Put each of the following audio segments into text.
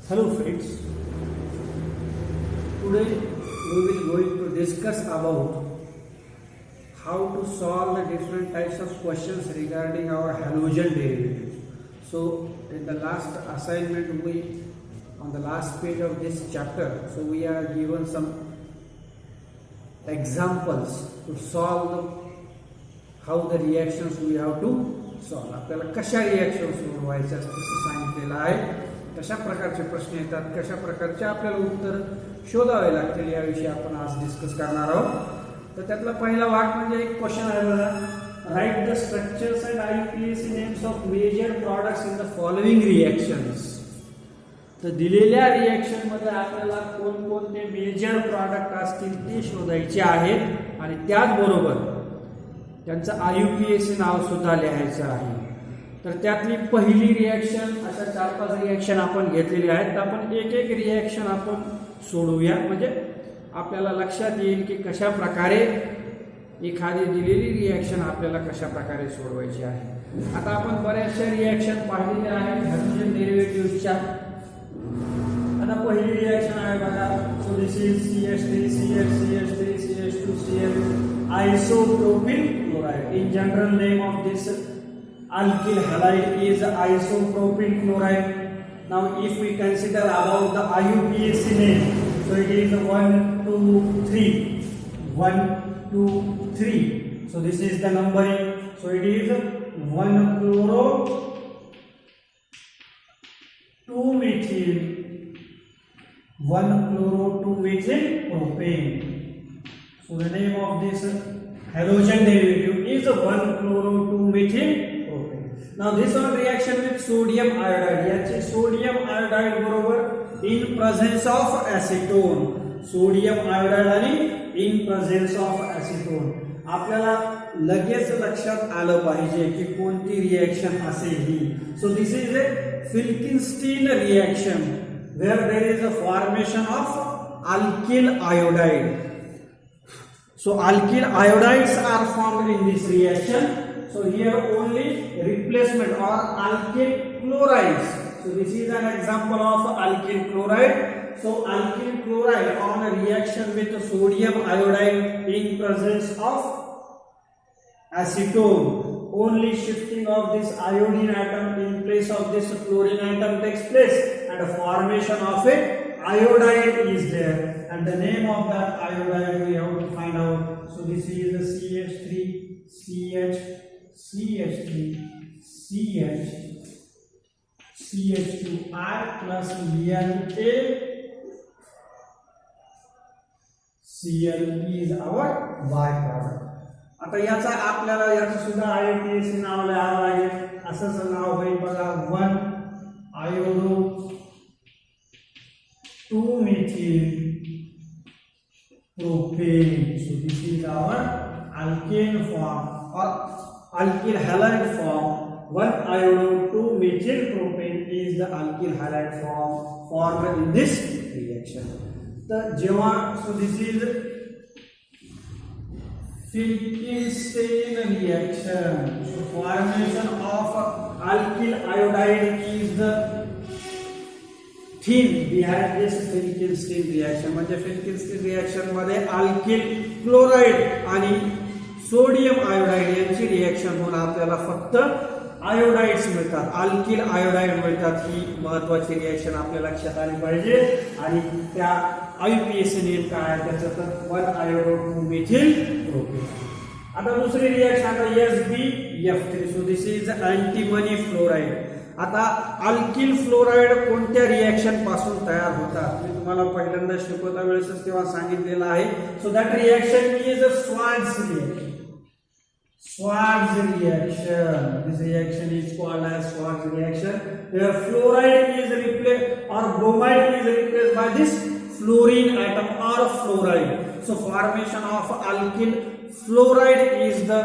Hello friends, today we will going to discuss about how to solve the different types of questions regarding our halogen derivatives. So in the last assignment on the last page of this chapter, so we are given some examples to solve how the reactions we have to solve. आपल्याला कशा reaction सोडवायच्या असं सांगितलेलं आहे. कशा प्रकारचे प्रश्न येतात, कशा प्रकारचे आपल्याला उत्तर शोधावे लागतील याविषयी आपण आज डिस्कस करणार आहोत. तर त्यातला पहिला भाग म्हणजे एक क्वेश्चन आहे बघा, write the structures and IUPAC names of major products in the following reactions. तर दिलेल्या रिॲक्शन मध्ये आपल्याला कोणकोणते मेजर प्रॉडक्ट असतील ते शोधायचे आहेत आणि त्याचबरोबर त्यांचं IUPAC नाव सुद्धा लिहायचं आहे. तर त्यातली पहिली रिॲक्शन, अशा 4-5 रिॲक्शन आपण घेतलेली आहेत. तर आपण एक एक रिॲक्शन आपण सोडवूया, म्हणजे आपल्याला लक्षात येईल की कशा प्रकारे एखादी दिलेली रिॲक्शन आपल्याला कशा प्रकारे सोडवायची आहे. आता आपण बऱ्याचशा रिॲक्शन पाहिलेल्या आहेत हॅलोजन डेरिव्हेटिव्हच्या. आता पहिली रिॲक्शन आहे बघा, सो this is CH3 CH CH3 CH2 Cl isopropyl chloride. In general name of this alkyl halide is isopropyl chloride. Now if we consider about the IUPAC name, so it is 1 2 3 1 2 3. So this is the numbering. So it is 1 chloro 2 methyl 1 chloro 2 methyl propane. So the name of this halogen derivative is 1 chloro 2 methyl propane. Now this one reaction with sodium iodide. याचे sodium iodide बरोबर in presence of acetone. sodium iodide आणि in presence of acetone. आपल्याला लगेच लक्षात आलं पाहिजे की कोणती रिॲक्शन असेल ही. So this is a Wilkinstein reaction where there is a formation of alkyl iodide. So alkyl iodides are formed in this reaction. So here only replacement or alkyl chlorides. So this is an example of alkyl chloride. So alkyl chloride on a reaction with sodium iodide in presence of acetone, only shifting of this iodine atom in place of this chlorine atom takes place and a formation of a iodide is there, and the name of that iodide we have to find out. So this is the CH3 CH CH3 CH CH2R plus Na Cl is our byproduct. आता याचा आपल्याला याचं सुद्धा IUPAC नाव लिहावं लागेल. असंच नाव होईल बघा, 1 iodo 2 methyl propane. So this is our alkane form or alkyl halide form. 1 iodo 2 methyl propane is the alkyl halide form formed in this reaction. तर जेव्हा, so this is Wilkinstein reaction. So formation of alkyl iodide is the theme behind this Wilkinstein reaction. म्हणजे Wilkinstein reaction मध्ये alkyl chloride आणि sodium iodide यांची reaction होऊन आपल्याला फक्त iodides मिळतात, अल्किल आयोडाइड मिळतात. ही महत्वाची रिॲक्शन आपल्या लक्षात आली पाहिजे. आणि त्या IUPAC नेम काय आहे त्याचं, तर 1 आयोडो 2 methyl propane. आता दुसरी रिॲक्शन, आता SbF3. So this is antimony fluoride. आता अल्किल फ्लोराईड कोणत्या रिॲक्शन पासून तयार होतात मी तुम्हाला पहिल्यांदा शिकवता वेळेसच तेव्हा सांगितलेलं आहे. So that reaction is a Swarts reaction. Schwarz reaction. This reaction is called as Schwarz reaction, where fluoride is replaced or bromide is replaced by this fluorine atom or fluoride. So formation of alkyl fluoride is the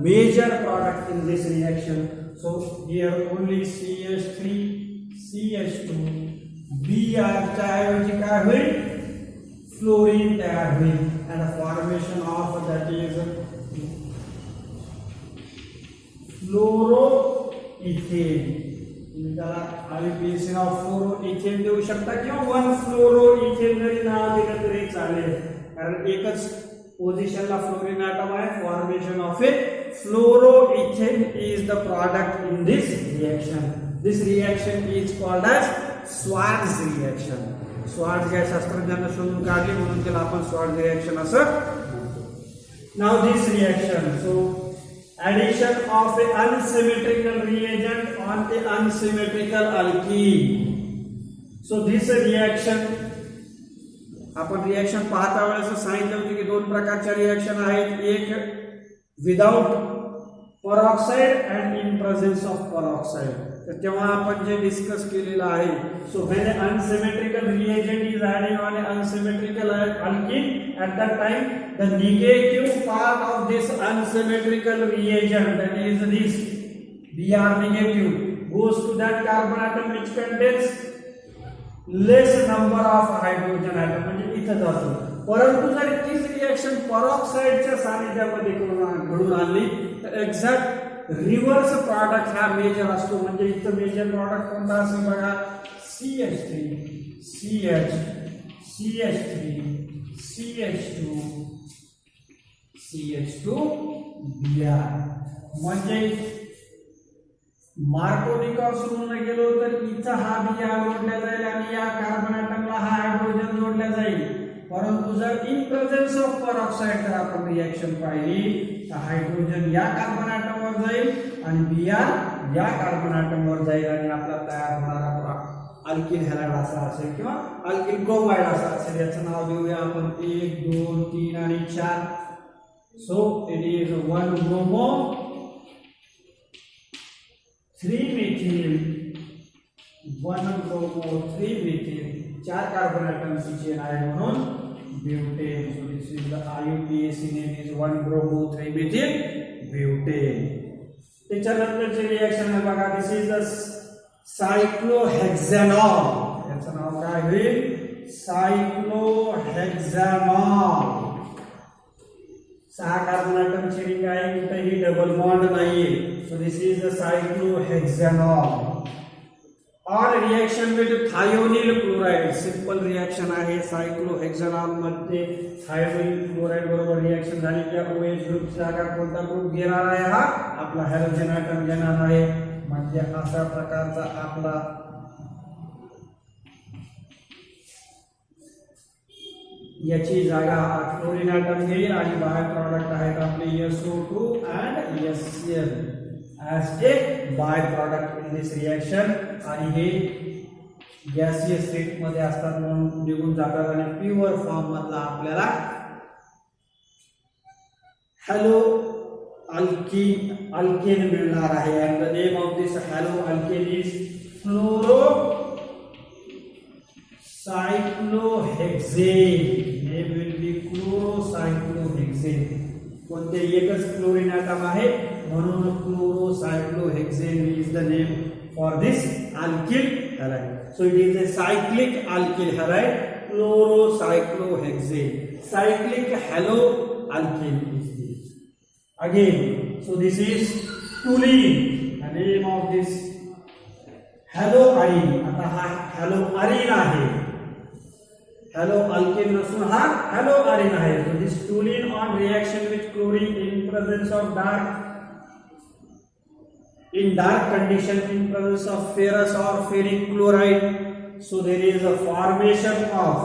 major product in this reaction. So here only CH3 CH2 Br च्या ऐवजी काय होईल, fluorine तयार होईल, and the formation of that is fluoroethane. तुम्ही त्याला IUPAC of फ्लोरोइथेन देऊ शकता किंवा 1 फ्लोरोइथेन जरी नाव दिलं तरी चालेल, कारण एकच पोझिशनला फ्लोरीन ॲटम आहे. Formation of a fluoroethane is the product in this reaction. This reaction is called as Swarts reaction. Swarts या शास्त्रज्ञांना शोधून काढली म्हणून त्याला आपण स्वार्ट्झ रिएक्शन असं म्हणतो. नाव this reaction, so addition of a unsymmetrical reagent on the unsymmetrical alkene. So this reaction, आपण रिएक्शन पाहता वेळेस सांगितलं होतं की दोन प्रकारच्या रिएक्शन आहेत, एक without peroxide and in presence of peroxide. तर तेव्हा आपण जे डिस्कस केलेलं आहे, so when unsymmetrical reagent is added on A unsymmetrical alkene, at that time the negative part of this unsymmetrical reagent, that is this Br negative, goes to that carbon atom which contains less number of hydrogen atom, म्हणजे इथं जातो. परंतु जर तीच reaction परऑक्साइडच्या सानिध्यामध्ये घडून आणली तर exact reverse product हा मेजर असतो. म्हणजे इथं मेजर प्रॉडक्ट कोणता असेल बघा, CH3 CH CH3 CH2 CH2 Br. म्हणजे मार्कोनिकॉफ सोडून गेलो तर इथं हा Br जोडला जाईल आणि या कार्बन ॲटमला हा हायड्रोजन जोडला जाईल. परंतु जर इन प्रेझेन्स ऑफ परऑक्साइड जर आपण रिएक्शन पाहिली तर हायड्रोजन या कार्बन ॲटमवर जाईल आणि Br या कार्बन ॲटमवर जाईल आणि आपला तयार होणारा अल्किल हॅलाइड असा असेल किंवा अल्किल ब्रोमाइड असा असेल. याचं नाव देऊया आपण 1 2 3 आणि 4. So it is 1 bromo 3 methyl 1 bromo 3 methyl 4 carbon ॲटमची चेन आहे म्हणून butane. So this is the IUPAC name is 1 bromo 3 methyl butane. त्याच्यानंतरचे रिएक्शन आहे बघा, दिस इज द सायक्लोहेक्सॅनॉल. याचं नाव काय होईल, सायक्लोहेक्सॅनॉल. 6 कार्बन ॲटमची रिंग आहे, कुठेही डबल बॉन्ड नाहीये. So this is the cyclohexanol. On reaction with thionyl chloride, simple reaction आहे. सायक्लोहेक्सॅनॉल मध्ये थायोनिल क्लोराइड बरोबर रिएक्शन झाली की OH ग्रुपची जागा कोणता ग्रुप घेणार आहे, हा आपला हॅलोजन ॲटम घेणार आहे. म्हणजे अशा प्रकारचा आपला याची जागा फ्लोरीन ॲटम घेईल आणि बाय प्रॉडक्ट आहेत आपले SO2 and HCl as a bye product in this reaction. आणि हे गॅसियस स्टेट मध्ये असतात म्हणून निघून जातात आणि प्युअर फॉर्म मधला आपल्याला हॅलो अल्केन मिळणार आहे. And the name of this halo alkane is fluoro cyclohexane. Name will be chloro cyclohexane. कोणते एकच क्लोरीन ॲटम आहे म्हणून chloro cyclohexane is the name for this alkyl halide. So it is a cyclic alkyl halide, chlorocyclohexane. Cyclic haloalkane is this. Again, so this is toluene. The name of this haloarine. आता हा haloarine आहे. haloalkane नसून हा haloarine आहे. So this toluene on reaction with chlorine in presence of dark condition, in presence of ferrous or ferric chloride, so there is a formation of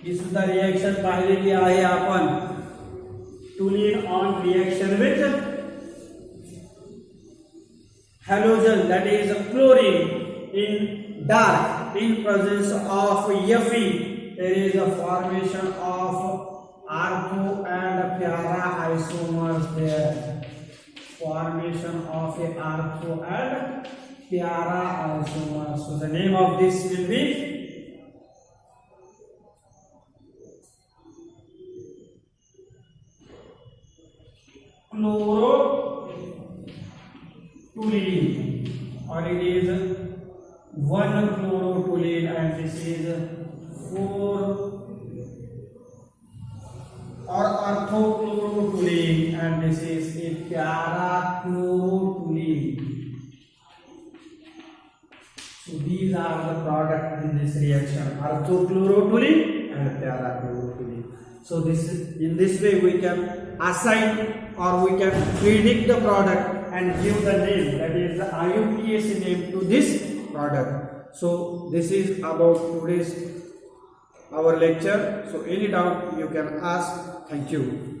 ही सुद्धा reaction पाहिलेली आहे आपण. toluene on reaction with halogen, that is chlorine, in dark, in presence of Fe, there is a formation of ortho and para isomers there. Formation of a ortho and para isomers. So the name of this will be chlorotoluene, or it is 1 chlorotoluene, and this is 4 or orthochlorotoluene, and this is a para-chlorotoluene. these are the product in this reaction, orthochlorotoluene and para-chlorotoluene. So in this way we can assign or we can predict the product and give the name, that is the IUPAC name to this product. So this is about today's our lecture. So any doubt you can ask. Thank you.